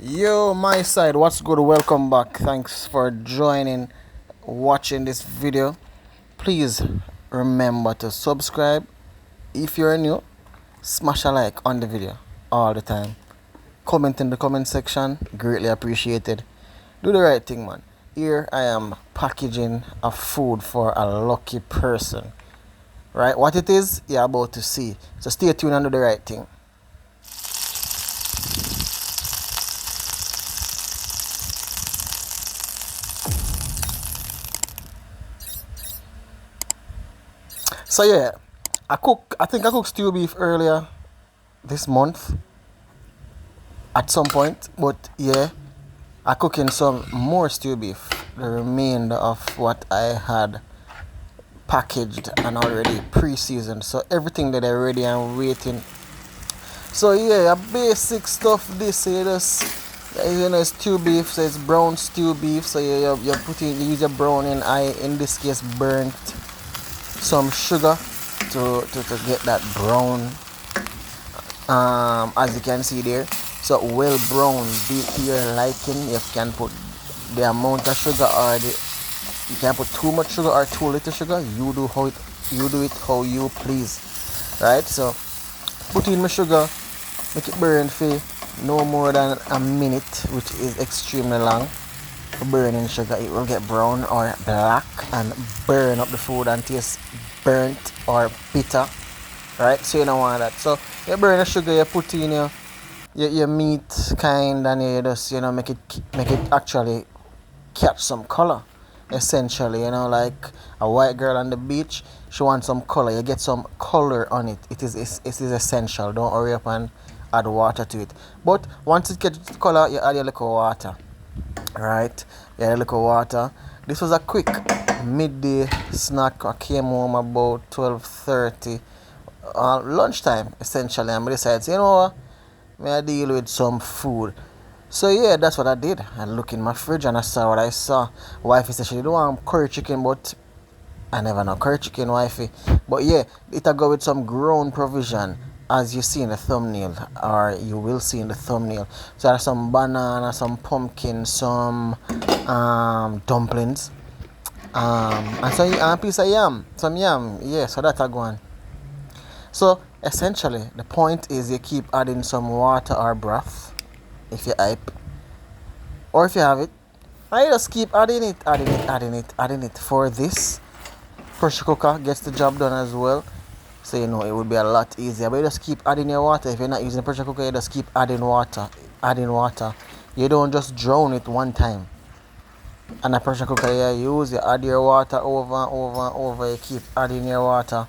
Yo, my side, what's good? Welcome back. Thanks for joining, watching this video. Please remember to subscribe. If you're new, smash a like on the video all the time. Comment in the comment section, greatly appreciated. Do the right thing, man. Here I am packaging a food for a lucky person. Right? What it is, you're about to see. So stay tuned and do the right thing. So yeah, I think I cooked stew beef earlier this month at some point, but yeah, I cooking some more stew beef. The remainder of what I had packaged and already pre-seasoned. So everything that I ready and waiting. So yeah, basic stuff. This it's stew beef. So it's brown stew beef. So you put in, you use your browning. I in this case burnt some sugar to get that brown, as you can see there. So well brown, be to your liking. You can put the amount of sugar, or you can put too much sugar or too little sugar. You do it how you please, right? So put in my sugar, make it burn for no more than a minute, which is extremely long. For burning sugar, it will get brown or black and burn up the food and taste burnt or bitter, right? So you don't want that. So you burn the sugar, you put in your meat kind, and you just make it actually catch some color. Essentially, like a white girl on the beach, she wants some color. You get some color on it. It is essential. Don't hurry up and add water to it. But once it gets color, you add your little water. Right? You add a little water. This was a quick midday snack. I came home about 12:30, lunchtime essentially, and I decided, you know what, may I deal with some food. So yeah, that's what I did. I looked in my fridge and I saw what I saw. Wifey said she didn't want curry chicken, but I never know curry chicken, wifey. But yeah, it'll go with some grown provision, as you see in the thumbnail, or you will see in the thumbnail. So there's some banana, some pumpkin, some dumplings, and some a piece of yam, some yam. Yeah, so that's a go on. So essentially, the point is you keep adding some water or broth if you hype, or if you have it, I just keep adding it. For this pressure cooker gets the job done as well. So it would be a lot easier. But you just keep adding your water. If you're not using a pressure cooker, you just keep adding water. You don't just drown it one time. And a pressure cooker you use, you add your water over and over and over. You keep adding your water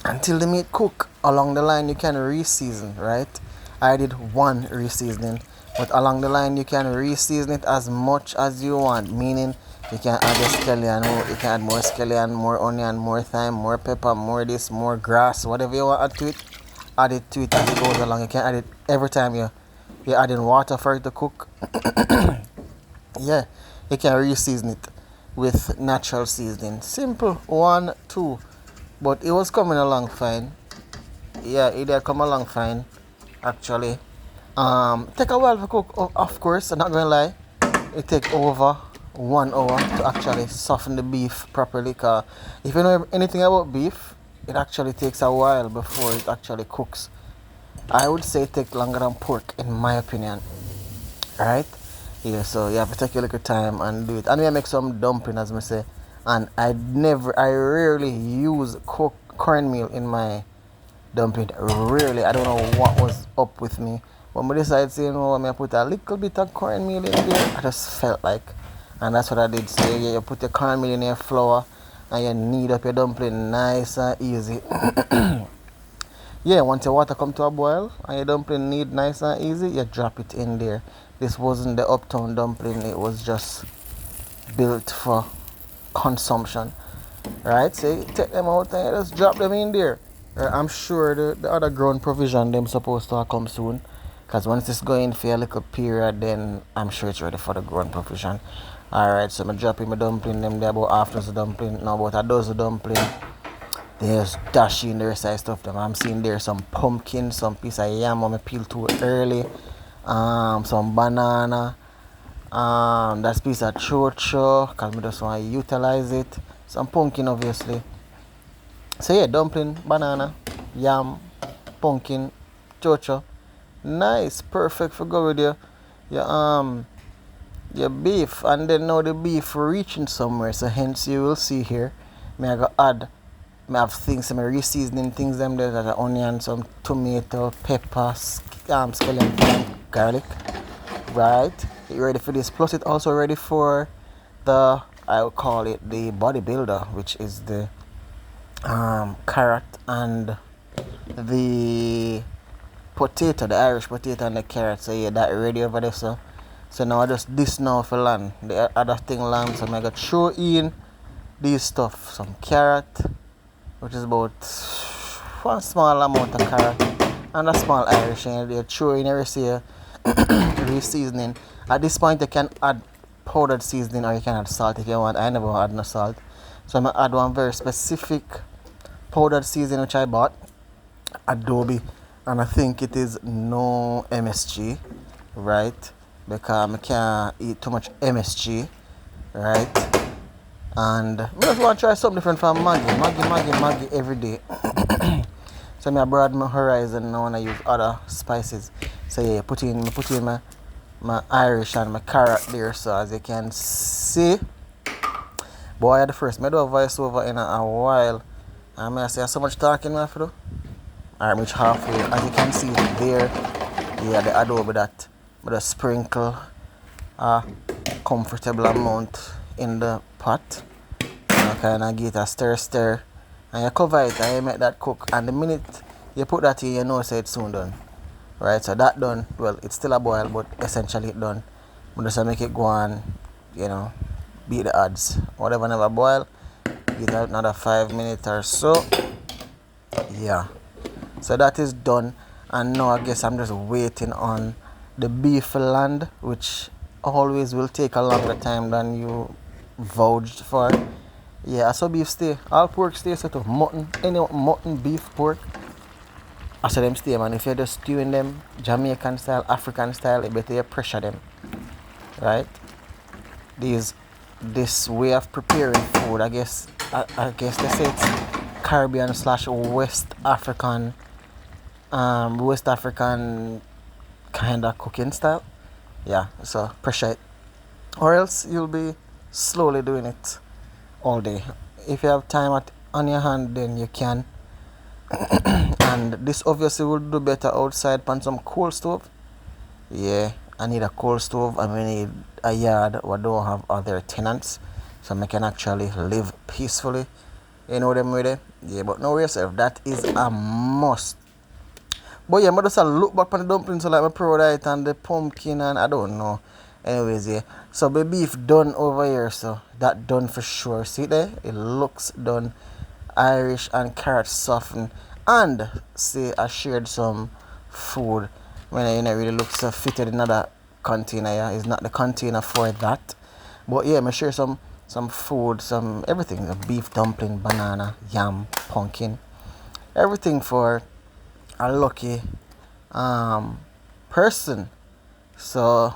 until the meat cook. Along the line you can re-season, right? I did one re-seasoning, but along the line you can re-season it as much as you want, meaning you can add your scallion, you can add more scallion, more onion, more thyme, more pepper, more this, more grass, whatever you want to add to it, add it to it as it goes along. You can add it every time you're adding water for it to cook. Yeah, you can re-season it with natural seasoning. Simple, 1, 2, but it was coming along fine. Yeah, it did come along fine, actually. Take a while to cook, of course, I'm not gonna lie. It take over 1 hour to actually soften the beef properly, because if you know anything about beef, it actually takes a while before it actually cooks. I would say it takes longer than pork, in my opinion. Right? Yeah, so you have to take a little time and do it. And we make some dumpling, as I say. And I rarely use cornmeal in my dumpling. Rarely. I don't know what was up with me. When I decided to, I'm going to put a little bit of cornmeal in there, I just felt like. And that's what I did. So you put your cornmeal in your flour and you knead up your dumpling nice and easy. Yeah, once your water come to a boil and your dumpling knead nice and easy, you drop it in there. This wasn't the uptown dumpling, it was just built for consumption. Right? So you take them out and you just drop them in there. I'm sure the other ground provision them supposed to come soon. Because once it's going for a little period, then I'm sure it's ready for the ground provision. Alright, so I'm dropping my dumpling them there about after the dumpling. Now about a dozen dumpling. There's dashing the rest of stuff them. I'm seeing there some pumpkin, some piece of yam I peel too early. some banana, that's piece of chocho, because I just want to utilize it. Some pumpkin, obviously. So yeah, dumpling, banana, yam, pumpkin, chocho. Nice, perfect for go with your your beef, and then now the beef reaching somewhere. So hence you will see here, me I go add, me have things, some re-seasoning things them there, that onion, some tomato, pepper, scallion, garlic. Right, you ready for this? Plus it also ready for the, I will call it the bodybuilder, which is the carrot and the potato, the Irish potato and the carrot. So yeah, that ready over there. So now I just this now for land. The other thing land, so I got throw in these stuff. Some carrot, which is about one small amount of carrot and a small Irish, and they throw in every seasoning. At this point you can add powdered seasoning or you can add salt if you want. I never add no salt. So I'm gonna add one very specific powdered seasoning which I bought, Adobe, and I think it is no MSG, right? Because I can't eat too much MSG, right? And I just want to try something different from Maggi every day. So I broaden my horizon now and I use other spices. So yeah, put in my Irish and my carrot there. So as you can see, boy, at the first, I do a voiceover in a while. And I say so much talking I have to do. Alright, reach halfway. As you can see there, yeah, the adobe that with a sprinkle a comfortable amount in the pot. And you kind of get a stir, and you cover it and you make that cook. And the minute you put that in, you know so it's soon done. Right, so that done, well, it's still a boil, but essentially it done. But just make it go on, you know, beat the odds. Whatever never boil, get another 5 minutes or so. Yeah. So that is done, and now I guess I'm just waiting on the beef land, which always will take a longer time than you vouched for. Yeah, so beef stay. All pork stay so too. Mutton, any mutton, beef, pork. I saw them stay, man. If you're just stewing them Jamaican style, African style, it better you pressure them. Right? This way of preparing food, I guess they say it's Caribbean slash West African kind of cooking style. Yeah, so pressure it. Or else you'll be slowly doing it all day. If you have time on your hand, then you can. And this obviously will do better outside on some coal stove. Yeah, I need a coal stove and we need a yard where don't have other tenants. So I can actually live peacefully. You know them with it? Yeah, but know yourself, that is a must. But yeah, I just look back on the dumplings so like my proud of it and the pumpkin and I don't know. Anyways, yeah. So the beef done over here, so that done for sure. See there? It looks done. Irish and carrot softened. And see I shared some food when it really looks so fitted in another container, yeah. It's not the container for that. But yeah, I share some food, some everything. The beef dumpling, banana, yam, pumpkin. Everything for a lucky person. So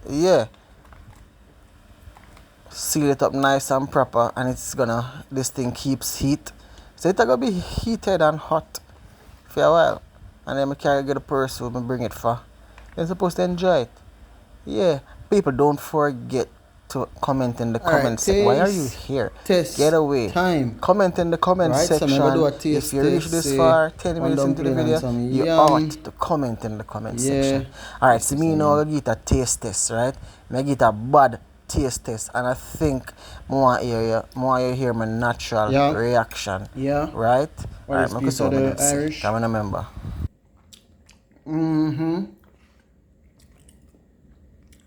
yeah, seal it up nice and proper, and this thing keeps heat, so it's gonna be heated and hot for a while, and then I carry get the person and bring it for. You're supposed to enjoy it. Yeah, people don't forget to comment in the comment section. Why are you here? Get away. Time. Comment in the comment section. If you reach this far, 10 minutes into the video, you ought to comment in the comment section. Alright, so me now I get a taste test, right? I get a bad taste test, and I think more you hear my natural reaction. Yeah. Right? Alright, I'm going to Irish. Come on, remember.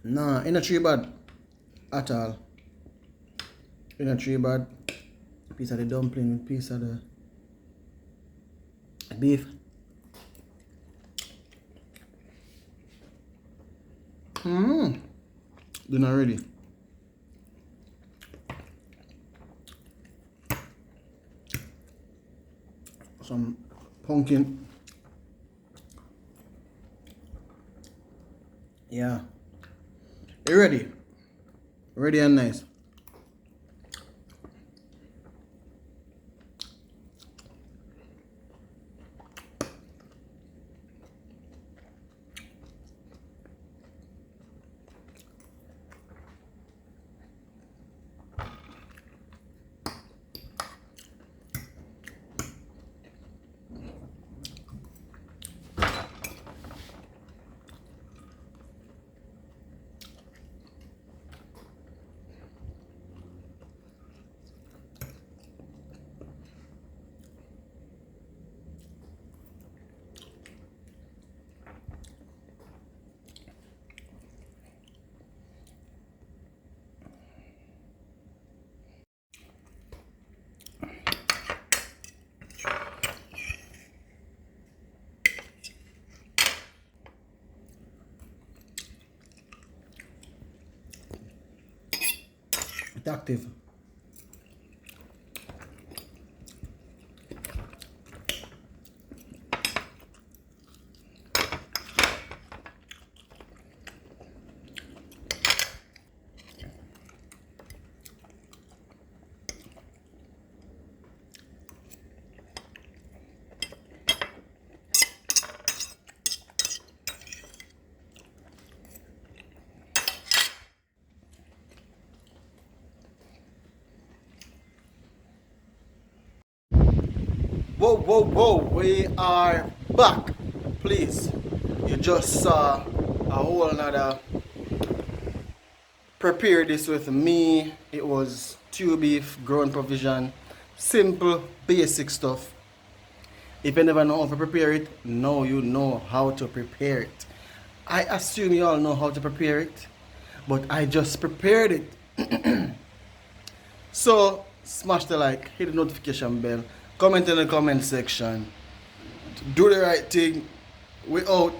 Nah, in a tree bad at all. In a tree bad. Piece of the dumpling, piece of the beef. They're not ready. Some pumpkin. Yeah. You ready? Ready and nice. It's active. Whoa, whoa, whoa, we are back. Please, you just saw a whole nother prepare this with me. It was two beef, ground provision, simple, basic stuff. If you never know how to prepare it, now you know how to prepare it. I assume you all know how to prepare it, but I just prepared it. So, smash the like, hit the notification bell, comment in the comment section, do the right thing. We out.